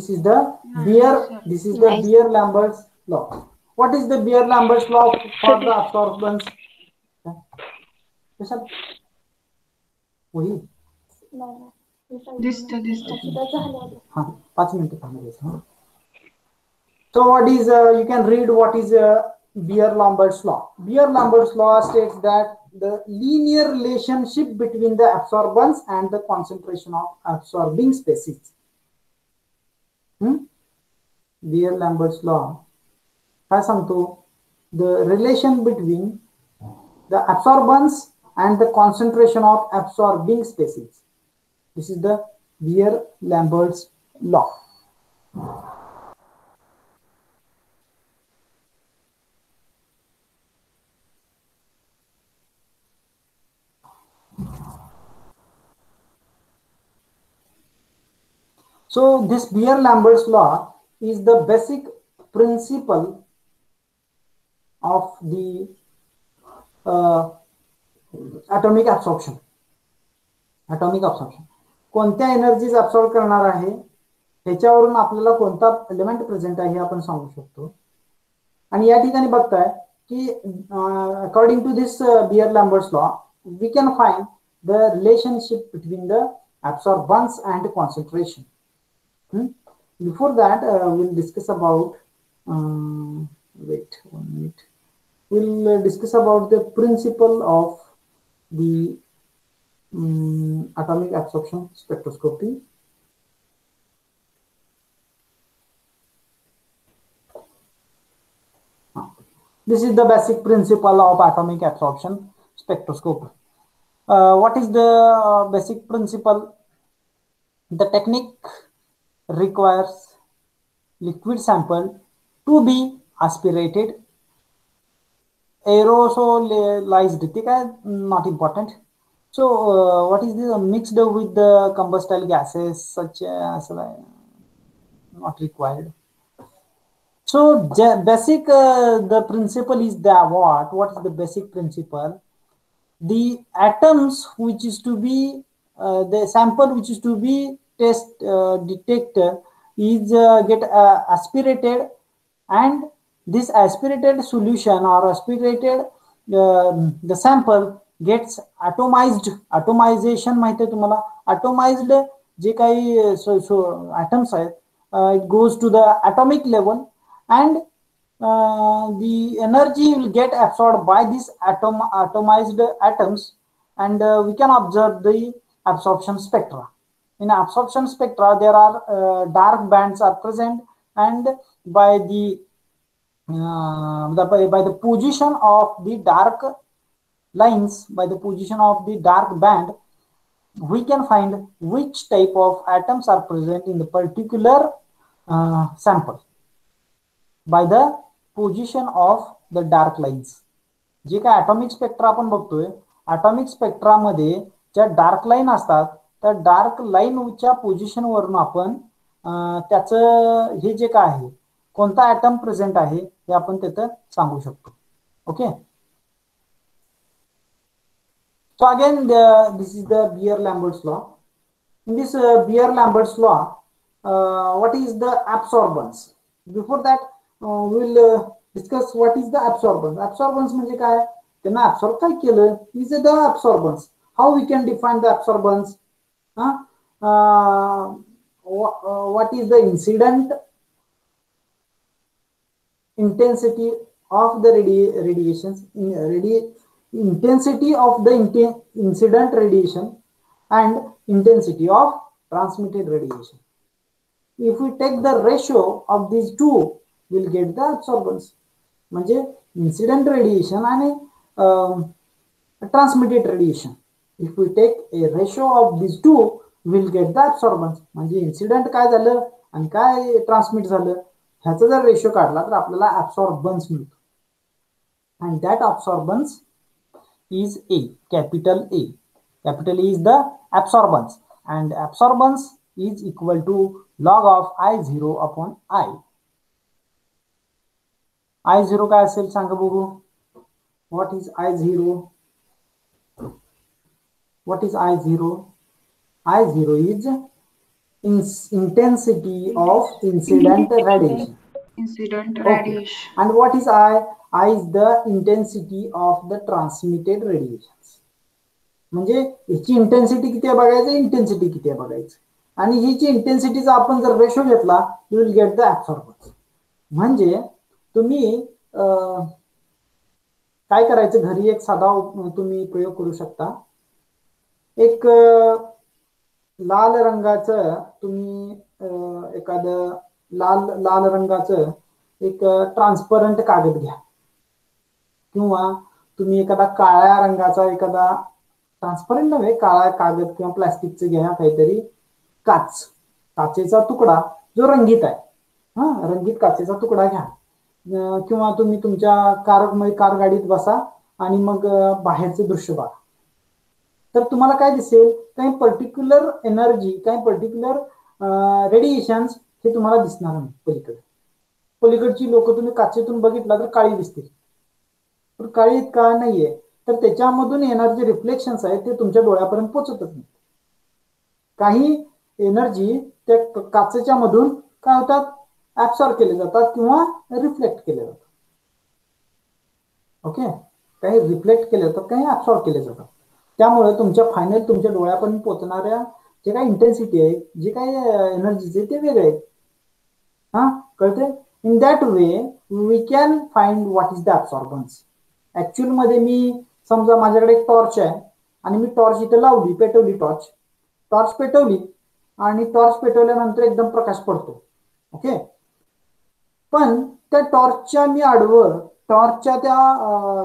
is the Beer-Lambert's law. What is the Beer-Lambert's law for the absorbance? वही हाँ 5 minute थांबायचं. So what is you can read what is Beer-Lambert's law. Beer-Lambert's law states that the linear relationship between the absorbance and the concentration of absorbing species. Beer-Lambert's law काय सांगतो, the relation between the absorbance and the concentration of absorbing species. This is the Beer-Lambert's law. So this Beer-Lambert's law is the basic principle of the atomic absorption. Atomic absorption कोणत्या energies absorb करणार आहे ह्याच्यावरून आपल्याला कोणता element present आहे हे आपण सांगू शकतो. आणि या ठिकाणी बघताय की according to this Beer-Lambert's law we can find the relationship between the absorbance and concentration. Before that, we'll discuss about. Wait 1 minute. We'll discuss about the principle of the atomic absorption spectroscopy. This is the basic principle of atomic absorption spectroscopy. What is the basic principle? The technique requires liquid sample to be aspirated, aerosolized, not important. So what is this? Mixed with the combustible gases such as not required. So basic the principle is the what is the basic principle? The atoms which is to be the sample which is to be detected is get aspirated, and this aspirated solution or aspirated the sample gets atomized. Atomization माहिती आहे तुम्हाला? Atomized जे काही atoms आहेत, it goes to the atomic level, and the energy will get absorbed by these atomized atoms, and we can observe the absorption spectra. In absorption spectra, there are dark bands are present, and by the position of the dark lines, by the position of the dark band, we can find which type of atoms are present in the particular sample by the position of the dark lines. जे काय atomic spectra आपण बघतोय, atomic spectra मध्ये ज्या dark line असतात, त्या dark लाईनच्या position वरून आपण त्याचं हे जे काय आहे, कोणता ॲटम प्रेझेंट आहे हे आपण तिथं सांगू शकतो. Okay. So again, this is the Beer-Lambert's law. In this Beer-Lambert's law, what is the absorbance? Before that, we will discuss what is the absorbance. Absorbance म्हणजे काय? त्यांना absorb काय केलं? Is the absorbance. How we can define the absorbance? What is the incident intensity of the radiations? Intensity of the incident radiation and intensity of transmitted radiation. If we take the ratio of these two, we'll get the absorbance. म्हणजे incident radiation आणि transmitted radiation. If we take a ratio of these two, we'll get the absorbance. म्हणजे incident काय झालं आणि काय transmit झालं ह्याचा जर रेशो काढला तर आपल्याला absorbance मिळतो. And that absorbance is A, capital A. Capital A is the absorbance, and absorbance is equal to log of I0 upon I. I0 काय असेल सांगा बघू. What is I0? What is I0? I0 is intensity of incident radiation. Incident Okay. radiation. And what is I? I is the intensity of the transmitted radiations. म्हणजे याची intensity किती आहे बघायचं, intensity किती आहे बघायचं, आणि हिची इंटेन्सिटीचा आपण जर रेशो घेतला, यू विल गेट द ऍब्सॉर्बन्स. म्हणजे तुम्ही काय करायचं, घरी एक साधा तुम्ही प्रयोग करू शकता. एक लाल रंगाचं तुम्ही एखादं लाल रंगाचं एक ट्रान्सपरंट कागद घ्या, किंवा तुम्ही एखादा काळ्या रंगाचा एखादा ट्रान्सपरंट नव्हे काळा कागद किंवा प्लास्टिकचं घ्या, काहीतरी काचेचा तुकडा जो रंगीत आहे, रंगीत काचेचा तुकडा घ्या, किंवा तुम्ही तुमच्या कार गाडीत बसा आणि मग बाहेरचे दृश्य बघा. तर तुम्हाला काय दिसेल, काही पर्टिक्युलर एनर्जी, काही पर्टिक्युलर रेडिएशन्स हे तुम्हाला दिसणार नाही. पलीकडची लोक तुम्ही काचेतून बघितला तर काळी दिसतील, पण काळी का नाहीये, तर त्याच्यामधून एनर्जी रिफ्लेक्शन्स आहेत ते तुमच्या डोळ्यापर्यंत पोहोचतच नाही. काही एनर्जी त्या काचेच्या मधून काय होतात, ऍब्सॉर्ब केले जातात किंवा रिफ्लेक्ट केले जातात. ओके, काही रिफ्लेक्ट केले जातात, काही ऍब्सॉर्ब केले जातात. त्यामुळे तुमच्या फायनल तुमच्या डोळ्यापर्यंत पोहोचणाऱ्या जे काही इंटेन्सिटी आहे, जे काही एनर्जीचे ते वेगळे आहेत. हा, कळते? In that way we can find what is the absorbance. Actual मध्ये मी समजा माझ्याकडे एक टॉर्च आहे आणि मी टॉर्च इथे लावली, पेटवली टॉर्च पेटवली आणि टॉर्च पेटवल्यानंतर एकदम प्रकाश पडतो. ओके, पण त्या टॉर्चच्या मी आडवं टॉर्चच्या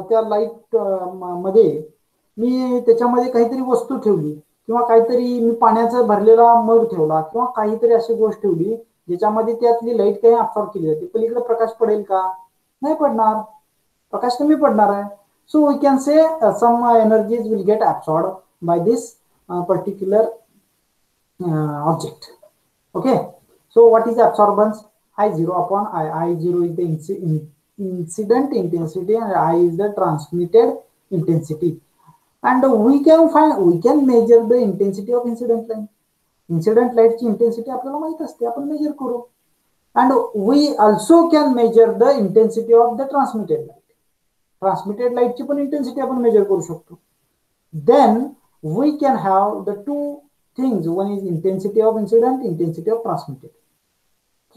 त्या लाईट मध्ये मी त्याच्यामध्ये काहीतरी वस्तू ठेवली किंवा काहीतरी मी पाण्याचा भरलेला मग ठेवला किंवा काहीतरी अशी गोष्ट ठेवली ज्याच्यामध्ये त्यातली लाईट काही अब्सॉर्ब केली जाते, पलीकडे प्रकाश पडेल का? नाही पडणार, प्रकाश कमी पडणार आहे. So we can say some energies will get absorb by this particular object. Okay, so what is the absorbance? I0 upon I. I0 is the incident intensity and I is the transmitted intensity. And we can measure the intensity of incident light. Incident light ची intensity आपल्याला माहित असते, आपण major करू. And we also can measure the intensity of the transmitted light. Transmitted light ची पण intensity आपण major करू शकतो. Then we can have the two things. One is intensity of incident, intensity of transmitted.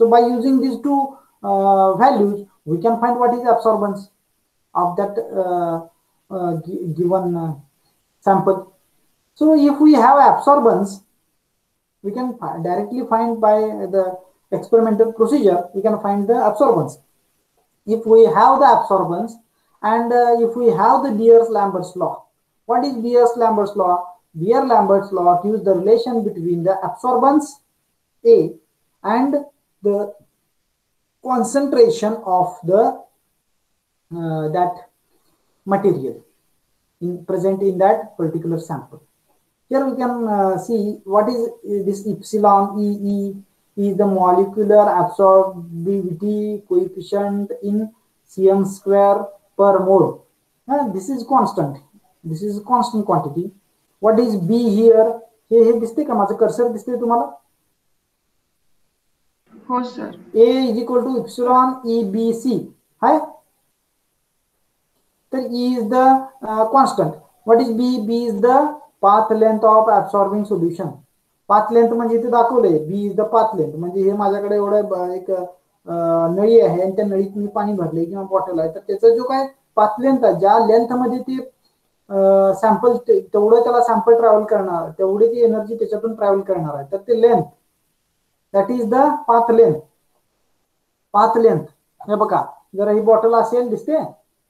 So by using these two values, we can find what is the absorbance of that given sample. So if we have absorbance, we can directly find by the experimental procedure, we can find the absorbance. If we have the absorbance and if we have the Beer-Lambert's law. What is Beer-Lambert's law? Beer-Lambert's law gives the relation between the absorbance A and the concentration of the that material present in that particular sample. Here we can see what is this epsilon E is the molecular absorptivity coefficient in cm square per mole. This is constant. This is constant quantity. What is B here? हे दिसते का? माझं cursor दिसते तुम्हाला? हो sir. A is equal to epsilon EBC. है? तर E is the constant. What is B? B is the path length of absorbing solution. Path length म्हणजे इथे दाखवलंय, B is the path length. म्हणजे हे माझ्याकडे एवढं एक नळी आहे आणि त्या नळीत मी पाणी भरले किंवा बॉटल आहे, तर त्याचा जो काय पाथ लेंथ आहे, ज्या लेंथ मध्ये ते सॅम्पल तेवढं त्याला सॅम्पल ट्रॅव्हल करणार, तेवढी ती एनर्जी त्याच्यातून ट्रॅव्हल करणार आहे, तर ते length, that is the path length. Path length हे बघा, जर ही बॉटल असेल दिसते,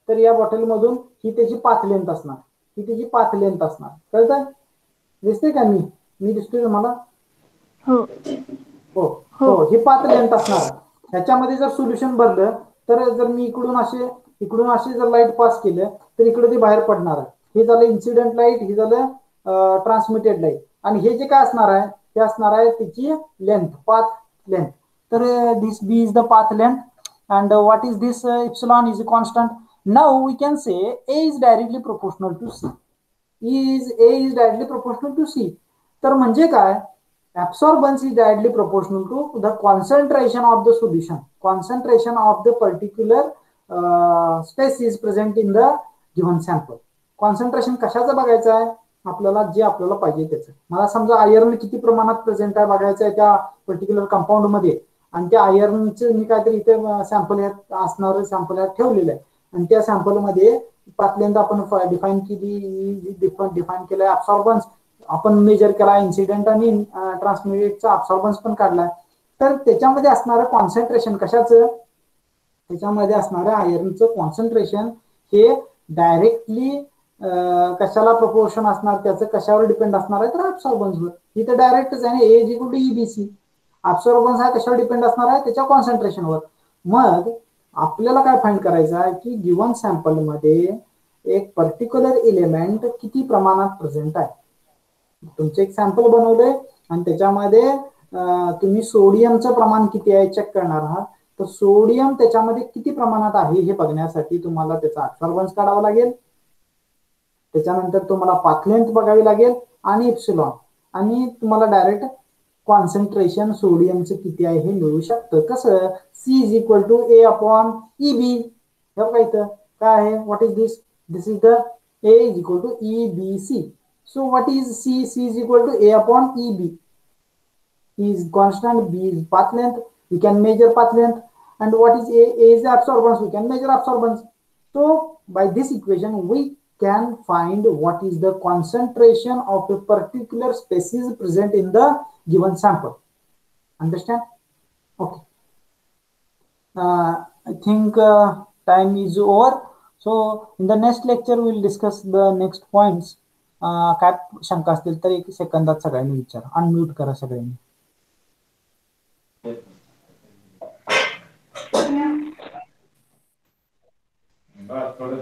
तर या बॉटल मधून ही त्याची पाथ लेंथ असणार, ही त्याची पाथ लेंथ असणार. कळतं? दिसते का? मी दिसतोय तुम्हाला? हो हो हो, ही पाथ लेंथ असणार. ह्याच्यामध्ये जर सोल्युशन भरलं तर जर मी इकडून असे जर लाईट पास केलं तर इकडे ते बाहेर पडणार आहे. हे झालं इन्सिडेंट लाईट, हे झालं ट्रान्समिटेड लाईट. आणि हे जे काय असणार आहे ते असणार आहे त्याची लेंथ, पाथ लेंथ. तर this B is the path length and what is this epsilon is a constant. Now we can say A is directly proportional to C. A is directly proportional to C. तर म्हणजे काय? Absorbance is directly proportional to the concentration of the solution, concentration of the particular species present in the given sample. Concentration कशाचं बघायचं आहे आपल्याला? जे आपल्याला पाहिजे त्याचं. मला समजा आयर्न किती प्रमाणात प्रेझेंट आहे बघायचं आहे त्या पर्टिक्युलर कंपाऊंड मध्ये, आणि त्या आयर्नचे मी काहीतरी इथे सॅम्पल असणारं सॅम्पल ठेवलेलं आहे, आणि त्या सॅम्पल मध्ये पातल्यांदा आपण डिफाईन केलंय अब्सॉर्बन्स, आपण मेजर केला इन्सिडेंट आणि ट्रान्समिटेडचा अब्सॉर्बन्स पण काढलाय. तर त्याच्यामध्ये असणारं कॉन्सन्ट्रेशन कशाचं? त्याच्यामध्ये असणारं आयर्नचं कॉन्सन्ट्रेशन हे डायरेक्टली कशाला प्रपोर्शन असणार, त्याचं कशावर डिपेंड असणार आहे? तर अब्सॉर्बन्सवर. ही तर डायरेक्टच आहे ना, A is equal to EBC. Absorbance हा कशावर डिपेंड असणार आहे? त्याच्या कॉन्सन्ट्रेशनवर. मग आपल्याला काय फाइंड करायचं आहे की गिवन सॅम्पल मध्ये एक पर्टिक्युलर एलिमेंट किती प्रमाणात प्रेझेंट आहे. तुमचं एक सॅम्पल बनवलंय आणि त्याच्यामध्ये तुम्ही सोडियमचं प्रमाण किती आहे चेक करणार आहात. तर सोडियम त्याच्यामध्ये किती प्रमाणात आहे हे बघण्यासाठी तुम्हाला त्याचा अब्सॉर्बन्स काढावा लागेल. त्याच्यानंतर तुम्हाला पाथ लेंथ बघावी लागेल आणि एप्सिलॉन, आणि तुम्हाला डायरेक्ट कॉन्सन्ट्रेशन सोडियमचं किती आहे हे मिळू शकतं. कसं? C is equal to A upon EB. हे बघा इथं काय आहे? What is this? This is the A is equal to EBC. So what is C? C is equal to A upon EB. E is constant, B is path length. We can measure path length. And what is A? A is the absorbance. We can measure absorbance. So by this equation, we can find what is the concentration of a particular species present in the given sample. Understand? Okay. I think time is over. So in the next lecture we will discuss the next points. काय शंका असतील तर 1 सेकंदात सगळ्यांनी विचारा. Unmute करा सगळ्यांनी. थोडं